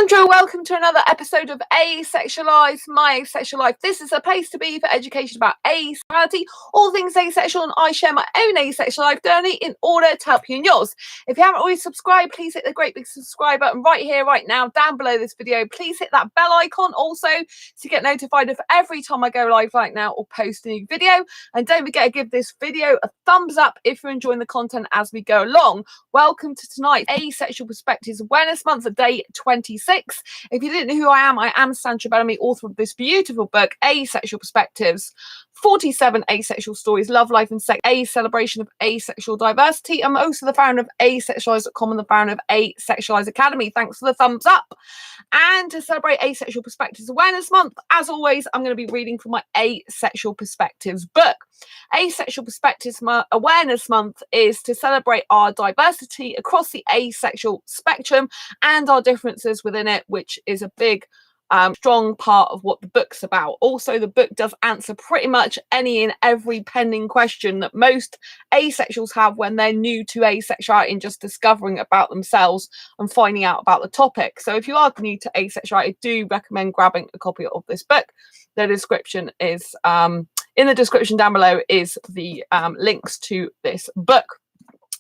Sandra, welcome to another episode of Asexualized, My Asexual Life. This is a place to be for education about asexuality, all things asexual, and I share my own asexual life journey in order to help you in yours. If you haven't already subscribed, please hit the great big subscribe button right here, right now, down below this video. Please hit that bell icon also to get notified of every time I go live right now or post a new video. And don't forget to give this video a thumbs up if you're enjoying the content as we go along. Welcome to tonight's Asexual Perspectives Awareness Month, day 26. If you didn't know who I am Sandra Bellamy, author of this beautiful book, Asexual Perspectives, 47 Asexual Stories, Love, Life and Sex, a celebration of asexual diversity. I'm also the founder of asexualise.com and the founder of Asexualise Academy. Thanks for the thumbs up. And to celebrate Asexual Perspectives Awareness Month, as always, I'm going to be reading from my Asexual Perspectives book. Asexual Perspectives Awareness Month is to celebrate our diversity across the asexual spectrum and our differences within it, which is a big strong part of what the book's about. Also, the book does answer pretty much any and every pending question that most asexuals have when they're new to asexuality and just discovering about themselves and finding out about the topic. So if you are new to asexuality, I do recommend grabbing a copy of this book. The description is in the description down below is the links to this book.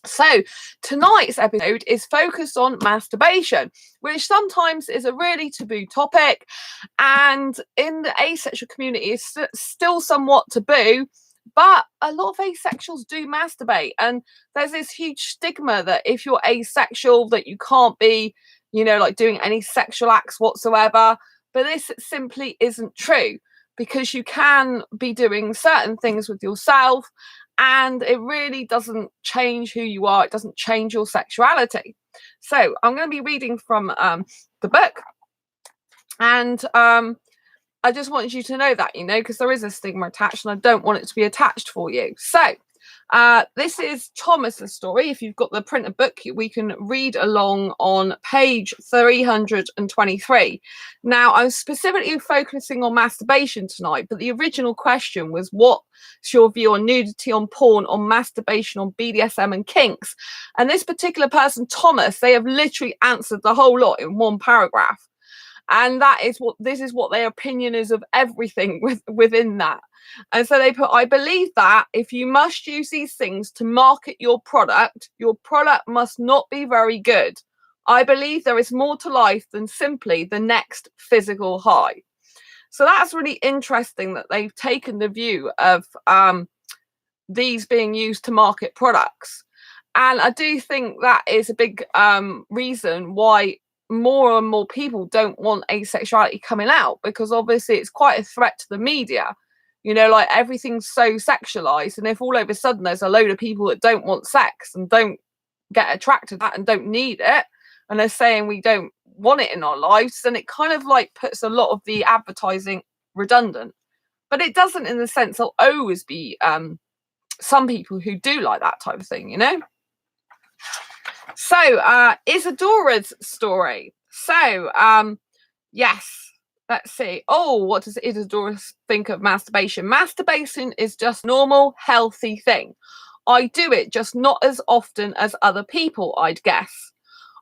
So tonight's episode is focused on masturbation, which sometimes is a really taboo topic, and in the asexual community is still somewhat taboo, but a lot of asexuals do masturbate, and there's this huge stigma that if you're asexual that you can't be, like doing any sexual acts whatsoever. But this simply isn't true, because you can be doing certain things with yourself and it really doesn't change who you are. It doesn't change your sexuality. So I'm going to be reading from the book, and I just want you to know that, because there is a stigma attached and I don't want it to be attached for you. So this is Thomas's story. If you've got the printed book, we can read along on page 323. Now, I'm specifically focusing on masturbation tonight, but the original question was, what's your view on nudity, on porn, on masturbation, on BDSM and kinks? And this particular person, Thomas, they have literally answered the whole lot in one paragraph. And this is what their opinion is of everything within that. And so they put, I believe that if you must use these things to market your product must not be very good. I believe there is more to life than simply the next physical high. So that's really interesting that they've taken the view of these being used to market products. And I do think that is a big reason why more and more people don't want asexuality coming out, because obviously it's quite a threat to the media. Like everything's so sexualized, and if all of a sudden there's a load of people that don't want sex and don't get attracted to that and don't need it, and they're saying we don't want it in our lives, then it kind of like puts a lot of the advertising redundant. But it doesn't, in the sense there'll always be some people who do like that type of thing, So Isadora's story. So yes. Let's see. Oh, what does Isadora think of masturbation? Masturbation is just normal, healthy thing. I do it, just not as often as other people, I'd guess.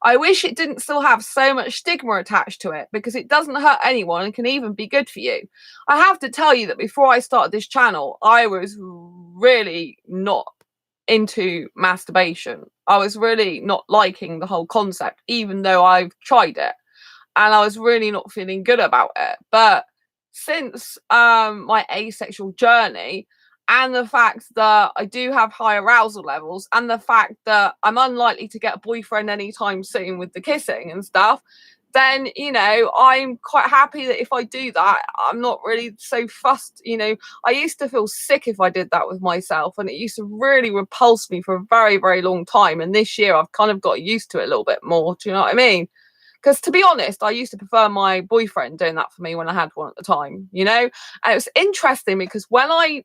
I wish it didn't still have so much stigma attached to it, because it doesn't hurt anyone and can even be good for you. I have to tell you that before I started this channel, I was really not into masturbation. I was really not liking the whole concept, even though I've tried it. And I was really not feeling good about it. But since my asexual journey, and the fact that I do have high arousal levels, and the fact that I'm unlikely to get a boyfriend anytime soon with the kissing and stuff, then, I'm quite happy that if I do that, I'm not really so fussed. I used to feel sick if I did that with myself, and it used to really repulse me for a very, very long time. And this year I've kind of got used to it a little bit more. Do you know what I mean? Because to be honest, I used to prefer my boyfriend doing that for me when I had one at the time, And it was interesting because when I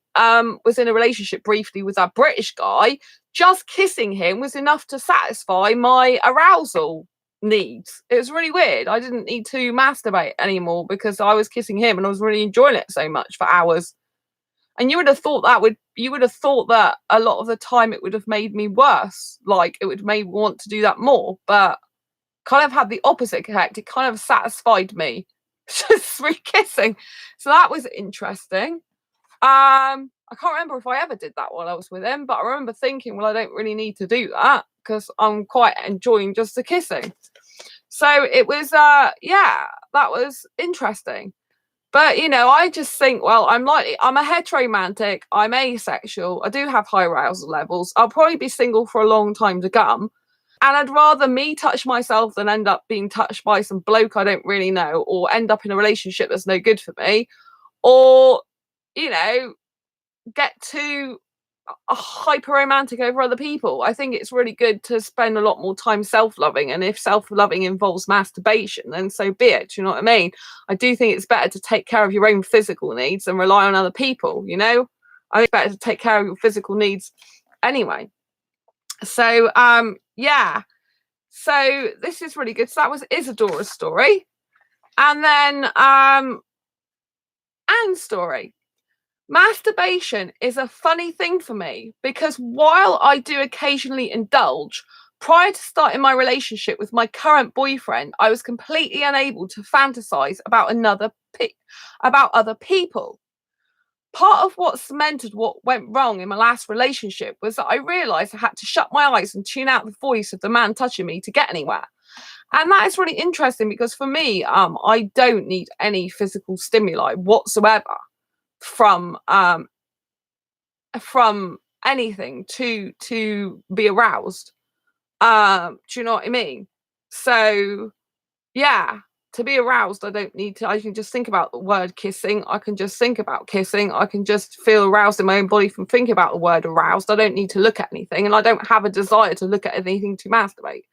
was in a relationship briefly with that British guy, just kissing him was enough to satisfy my arousal needs. It was really weird. I didn't need to masturbate anymore because I was kissing him and I was really enjoying it so much for hours. And you would have thought that a lot of the time it would have made me worse. Like it would make me want to do that more. But kind of had the opposite effect. It kind of satisfied me just through kissing. So that was interesting. I can't remember if I ever did that while I was with him, but I remember thinking, well, I don't really need to do that because I'm quite enjoying just the kissing. So it was, yeah, that was interesting. But, you know, I just think, well, I'm a heteromantic, I'm asexual, I do have high arousal levels, I'll probably be single for a long time to come. And I'd rather me touch myself than end up being touched by some bloke I don't really know, or end up in a relationship that's no good for me, or, you know, get too hyper romantic over other people. I think it's really good to spend a lot more time self-loving, and if self-loving involves masturbation, then so be it. Do you know what I mean? I do think it's better to take care of your own physical needs and rely on other people, you know? I think it's better to take care of your physical needs anyway. So yeah, so this is really good. So that was Isadora's story. And then Anne's story. Masturbation is a funny thing for me because while I do occasionally indulge, prior to starting my relationship with my current boyfriend, I was completely unable to fantasize about about other people. Part of what cemented what went wrong in my last relationship was that I realized I had to shut my eyes and tune out the voice of the man touching me to get anywhere. And that is really interesting because for me, I don't need any physical stimuli whatsoever from anything to be aroused. Do you know what I mean? So yeah, to be aroused, I don't need to. I can just think about the word kissing. I can just think about kissing. I can just feel aroused in my own body from thinking about the word aroused. I don't need to look at anything, and I don't have a desire to look at anything to masturbate.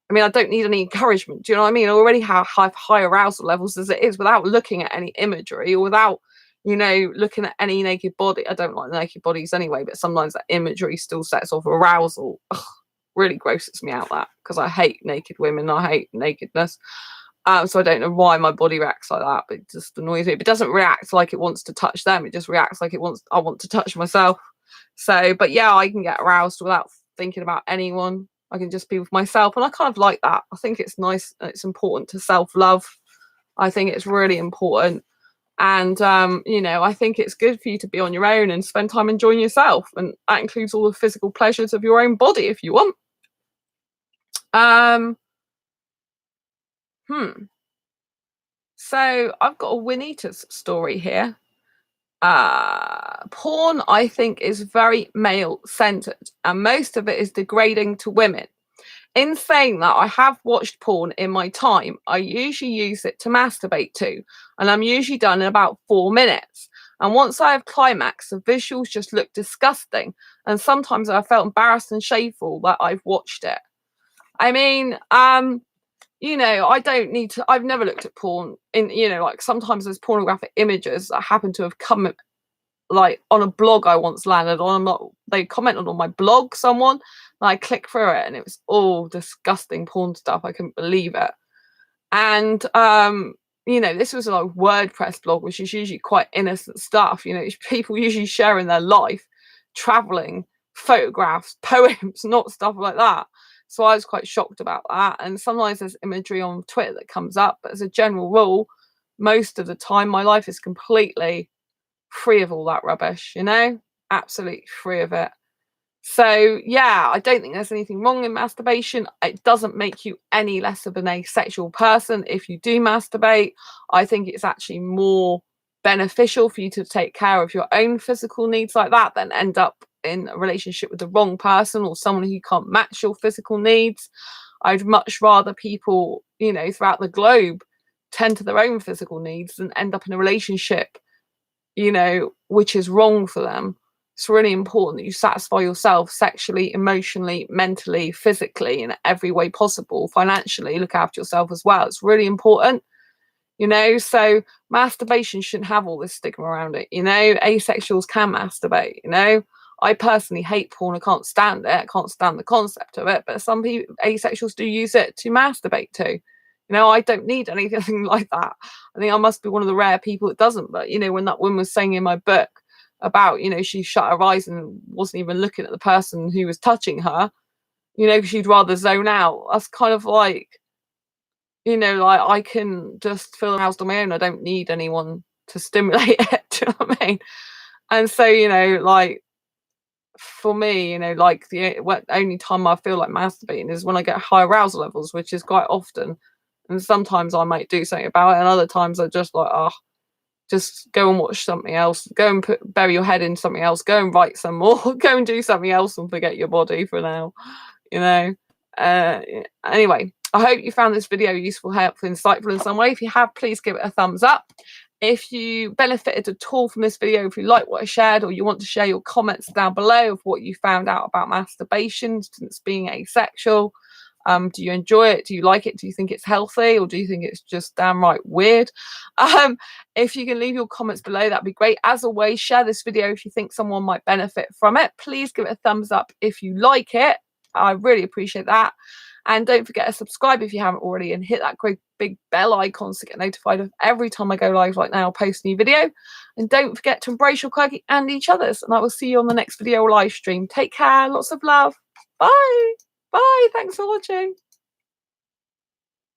I mean, I don't need any encouragement. Do you know what I mean? I already have high arousal levels as it is without looking at any imagery or without, you know, looking at any naked body. I don't like naked bodies anyway, but sometimes that imagery still sets off arousal. Ugh, really grosses me out, that, because I hate naked women. I hate nakedness. So I don't know why my body reacts like that, but it just annoys me. But it doesn't react like it wants to touch them. It just reacts like I want to touch myself. So, but yeah, I can get aroused without thinking about anyone. I can just be with myself, and I kind of like that. I think it's nice and it's important to self-love. I think it's really important. And you know, I think it's good for you to be on your own and spend time enjoying yourself, and that includes all the physical pleasures of your own body if you want. So I've got a Winnie's story here. Porn, I think, is very male centered, and most of it is degrading to women. In saying that, I have watched porn in my time. I usually use it to masturbate to, and I'm usually done in about 4 minutes. And once I have climaxed, the visuals just look disgusting, and sometimes I felt embarrassed and shameful that I've watched it. I mean, you know, I don't need to. I've never looked at porn in, you know, like sometimes there's pornographic images that happen to have come like on a blog I once landed on. They commented on my blog, someone, and I clicked through it and it was all disgusting porn stuff. I couldn't believe it. And you know, this was a WordPress blog, which is usually quite innocent stuff. You know, people usually sharing their life, traveling, photographs, poems, not stuff like that. So I was quite shocked about that. And sometimes there's imagery on Twitter that comes up, but as a general rule, most of the time my life is completely free of all that rubbish, you know, absolutely free of it. So yeah, I don't think there's anything wrong in masturbation. It doesn't make you any less of an asexual person if you do masturbate. I think it's actually more beneficial for you to take care of your own physical needs like that than end up in a relationship with the wrong person or someone who can't match your physical needs. I'd much rather people, you know, throughout the globe tend to their own physical needs than end up in a relationship, you know, which is wrong for them. It's really important that you satisfy yourself sexually, emotionally, mentally, physically, in every way possible. Financially, look after yourself as well. It's really important, you know. So masturbation shouldn't have all this stigma around it, you know. Asexuals can masturbate, you know. I personally hate porn. I can't stand it. I can't stand the concept of it. But some people, asexuals, do use it to masturbate to. You know, I don't need anything like that. I think I must be one of the rare people that doesn't. But, you know, when that woman was saying in my book about, you know, she shut her eyes and wasn't even looking at the person who was touching her, you know, she'd rather zone out. That's kind of like, you know, like I can just feel aroused on my own. I don't need anyone to stimulate it. Do you know what I mean? And so, you know, like for me, you know, like the only time I feel like masturbating is when I get high arousal levels, which is quite often. And sometimes I might do something about it, and other times I just like, oh, just go and watch something else. Go and bury your head in something else. Go and write some more. Go and do something else and forget your body for now. You know. Anyway, I hope you found this video useful, helpful, insightful in some way. If you have, please give it a thumbs up. If you benefited at all from this video, if you like what I shared, or you want to share your comments down below of what you found out about masturbation since being asexual, do you enjoy it? Do you like it? Do you think it's healthy, or do you think it's just downright weird? If you can leave your comments below, that'd be great. As always, share this video if you think someone might benefit from it. Please give it a thumbs up if you like it. I really appreciate that. And don't forget to subscribe if you haven't already, and hit that great big bell icon to get notified of every time I go live like now, post a new video. And don't forget to embrace your quirky and each other's. And I will see you on the next video or live stream. Take care. Lots of love. Bye. Bye. Thanks for watching.